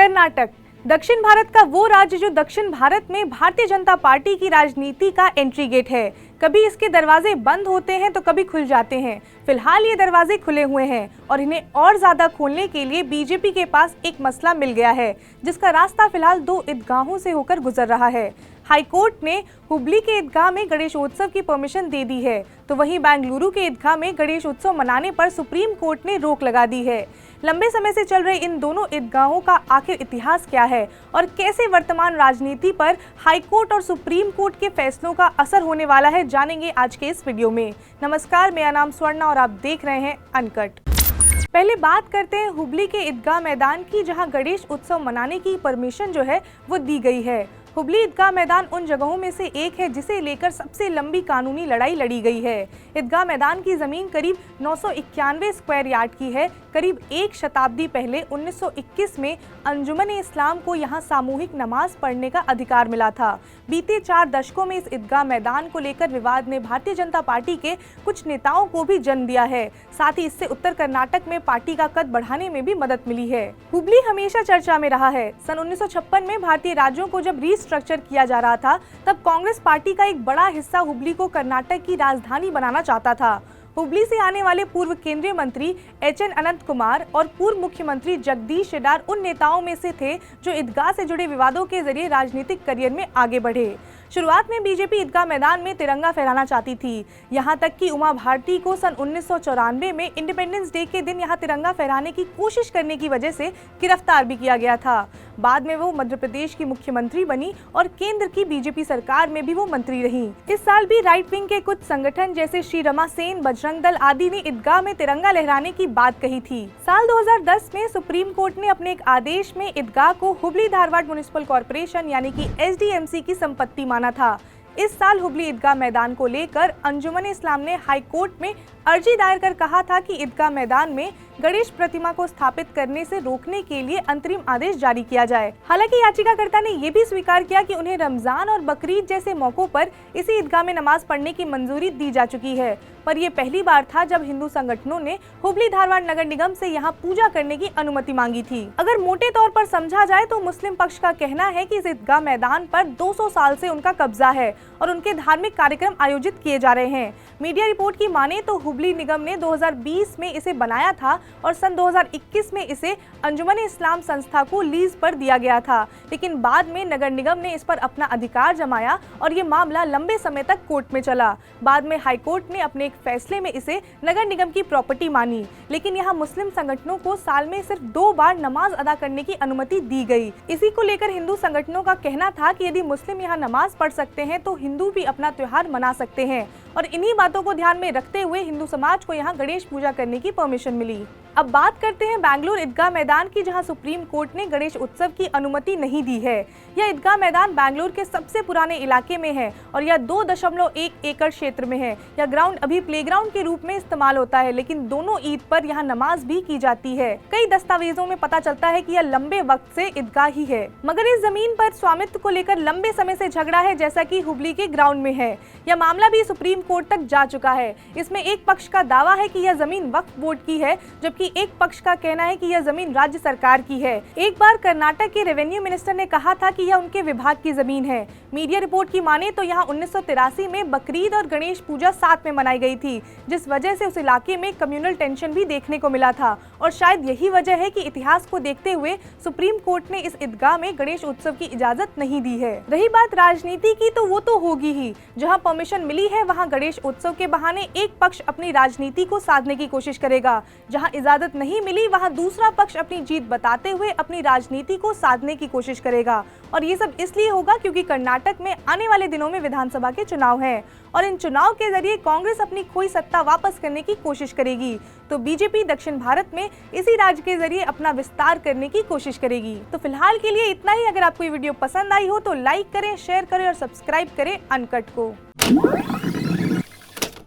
कर्नाटक दक्षिण भारत का वो राज्य जो दक्षिण भारत में भारतीय जनता पार्टी की राजनीति का एंट्री गेट है। कभी इसके दरवाजे बंद होते हैं तो कभी खुल जाते हैं। फिलहाल ये दरवाजे खुले हुए हैं और इन्हें और ज्यादा खोलने के लिए बीजेपी के पास एक मसला मिल गया है, जिसका रास्ता फिलहाल 2 ईदगाहों से होकर गुजर रहा है। हाईकोर्ट ने हुबली के ईदगाह में गणेशोत्सव की परमिशन दे दी है, तो वहीं बेंगलुरु के ईदगाह में गणेशोत्सव मनाने पर सुप्रीम कोर्ट ने रोक लगा दी है। लंबे समय से चल रहे इन दोनों ईदगाहों का आखिर इतिहास क्या है और कैसे वर्तमान राजनीति पर हाईकोर्ट और सुप्रीम कोर्ट के फैसलों का असर होने वाला है, जानेंगे आज के इस वीडियो में। नमस्कार, मेरा नाम स्वर्णा और आप देख रहे हैं अनकट। पहले बात करते हैं हुबली के ईदगाह मैदान की, जहां गणेश उत्सव मनाने की परमिशन जो है वो दी गई है। हुबली ईदगाह मैदान उन जगहों में से एक है जिसे लेकर सबसे लंबी कानूनी लड़ाई लड़ी गई है। ईदगाह मैदान की जमीन करीब 991 स्क्वायर यार्ड की है। करीब 1 शताब्दी पहले 1921 में अंजुमन-ए इस्लाम को यहाँ सामूहिक नमाज पढ़ने का अधिकार मिला था। बीते 4 दशकों में इस ईदगाह मैदान को लेकर विवाद ने भारतीय जनता पार्टी के कुछ नेताओं को भी जन्म दिया है। साथ ही इससे उत्तर कर्नाटक में पार्टी का कद बढ़ाने में भी मदद मिली है। हुबली हमेशा चर्चा में रहा है। सन 1956 में भारतीय राज्यों को जब स्ट्रक्चर किया जा रहा था, तब कांग्रेस पार्टी का एक बड़ा हिस्सा हुबली को कर्नाटक की राजधानी बनाना चाहता था। हुबली से आने वाले पूर्व केंद्रीय मंत्री एच.एन. अनंत कुमार और पूर्व मुख्यमंत्री जगदीश शेट्टार उन नेताओं में से थे जो ईदगाह से जुड़े विवादों के जरिए राजनीतिक करियर में आगे बढ़े। शुरुआत में बीजेपी ईदगाह मैदान में तिरंगा फहराना चाहती थी, यहाँ तक कि उमा भारती को सन 1994 में इंडिपेंडेंस डे के दिन यहाँ तिरंगा फहराने की कोशिश करने की वजह से गिरफ्तार भी किया गया था। बाद में वो मध्य प्रदेश की मुख्यमंत्री बनी और केंद्र की बीजेपी सरकार में भी वो मंत्री रही। इस साल भी राइट विंग के कुछ संगठन जैसे श्री रमा सेन, बजरंग दल आदि ने ईदगाह में तिरंगा लहराने की बात कही थी। साल 2010 में सुप्रीम कोर्ट ने अपने एक आदेश में ईदगाह को हुबली धारवाड़ म्युनिसिपल कॉर्पोरेशन यानी कि एसडीएमसी की संपत्ति माना था। इस साल हुबली ईदगाह मैदान को लेकर अंजुमन इस्लाम ने हाई कोर्ट में अर्जी दायर कर कहा था कि ईदगाह मैदान में गणेश प्रतिमा को स्थापित करने से रोकने के लिए अंतरिम आदेश जारी किया जाए। हालांकि याचिकाकर्ता ने यह भी स्वीकार किया कि उन्हें रमजान और बकरीद जैसे मौकों पर इसी ईदगाह में नमाज पढ़ने की मंजूरी दी जा चुकी है, पर यह पहली बार था जब हिंदू संगठनों ने हुबली धारवाड़ नगर निगम से यहाँ पूजा करने की अनुमति मांगी थी। अगर मोटे तौर पर समझा जाए तो मुस्लिम पक्ष का कहना है कि इस ईदगाह मैदान पर 200 साल से उनका कब्जा है और उनके धार्मिक कार्यक्रम आयोजित किए जा रहे हैं। मीडिया रिपोर्ट की माने तो हुबली निगम ने 2020 में इसे बनाया था और सन 2021 में इसे अंजुमन-ए इस्लाम संस्था को लीज पर दिया गया था, लेकिन बाद में नगर निगम ने इस पर अपना अधिकार जमाया और ये मामला लंबे समय तक कोर्ट में चला। बाद में हाई कोर्ट ने अपने एक फैसले में इसे नगर निगम की प्रॉपर्टी मानी, लेकिन यहाँ मुस्लिम संगठनों को साल में सिर्फ 2 बार नमाज अदा करने की अनुमति दी गई। इसी को लेकर हिंदू संगठनों का कहना था कि यदि मुस्लिम यहाँ नमाज पढ़ सकते हैं तो हिंदू भी अपना त्योहार मना सकते हैं, और इन्हीं बातों को ध्यान में रखते हुए हिंदू समाज को यहाँ गणेश पूजा करने की परमिशन मिली। अब बात करते हैं बेंगलुरु ईदगाह मैदान की, जहां सुप्रीम कोर्ट ने गणेश उत्सव की अनुमति नहीं दी है। यह ईदगाह मैदान बेंगलुरु के सबसे पुराने इलाके में है और यह 2.1 एकड़ क्षेत्र में है। यह ग्राउंड अभी प्लेग्राउंड के रूप में इस्तेमाल होता है, लेकिन दोनों ईद पर यहाँ नमाज भी की जाती है। कई दस्तावेजों में पता चलता है कि यह लंबे वक्त से ईदगाह ही है, मगर इस जमीन पर स्वामित्व को लेकर लंबे समय से झगड़ा है, जैसा कि हुबली के ग्राउंड में है। यह मामला भी सुप्रीम कोर्ट तक जा चुका है। इसमें एक पक्ष का दावा है कि यह जमीन वक्फ बोर्ड की है, जबकि एक पक्ष का कहना है कि यह जमीन राज्य सरकार की है। एक बार कर्नाटक के रेवेन्यू मिनिस्टर ने कहा था कि यह उनके विभाग की जमीन है। मीडिया रिपोर्ट की माने तो यहाँ 1983 में बकरीद और गणेश पूजा साथ में मनाई गई थी, जिस वजह से उस इलाके में कम्युनल टेंशन भी देखने को मिला था, और शायद यही वजह है कि इतिहास को देखते हुए सुप्रीम कोर्ट ने इस ईदगाह में गणेश उत्सव की इजाजत नहीं दी है। रही बात राजनीति की, तो वो तो होगी ही। जहाँ परमिशन मिली है वहाँ गणेश उत्सव के बहाने एक पक्ष अपनी राजनीति को साधने की कोशिश करेगा, जहाँ इजाजत नहीं मिली वहाँ दूसरा पक्ष अपनी जीत बताते हुए अपनी राजनीति को साधने की कोशिश करेगा। और ये सब इसलिए होगा क्योंकि कर्नाटक में आने वाले दिनों में विधानसभा के चुनाव हैं और इन चुनाव के जरिए कांग्रेस अपनी खोई सत्ता वापस करने की कोशिश करेगी, तो बीजेपी दक्षिण भारत में इसी राज्य के जरिए अपना विस्तार करने की कोशिश करेगी। तो फिलहाल के लिए इतना ही। अगर आपको ये वीडियो पसंद आई हो तो लाइक करें, शेयर करें और सब्सक्राइब करें अनकट को।